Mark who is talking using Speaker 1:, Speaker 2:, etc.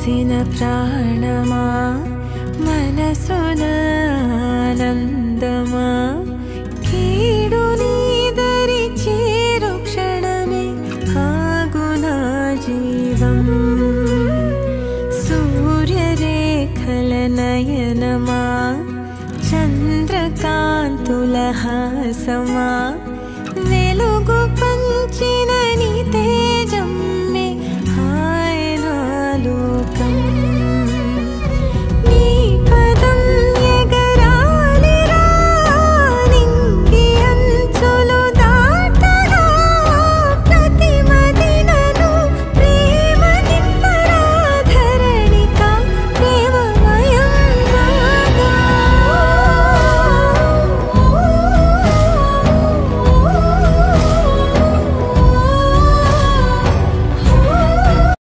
Speaker 1: కలిసిన ప్రాణమా మనసున ఆనందమా కీడు నీదరి చేరు క్షణమే ఆగునా జీవం సూర్యరేఖల నయనమా చంద్రకాంతుల హాసమా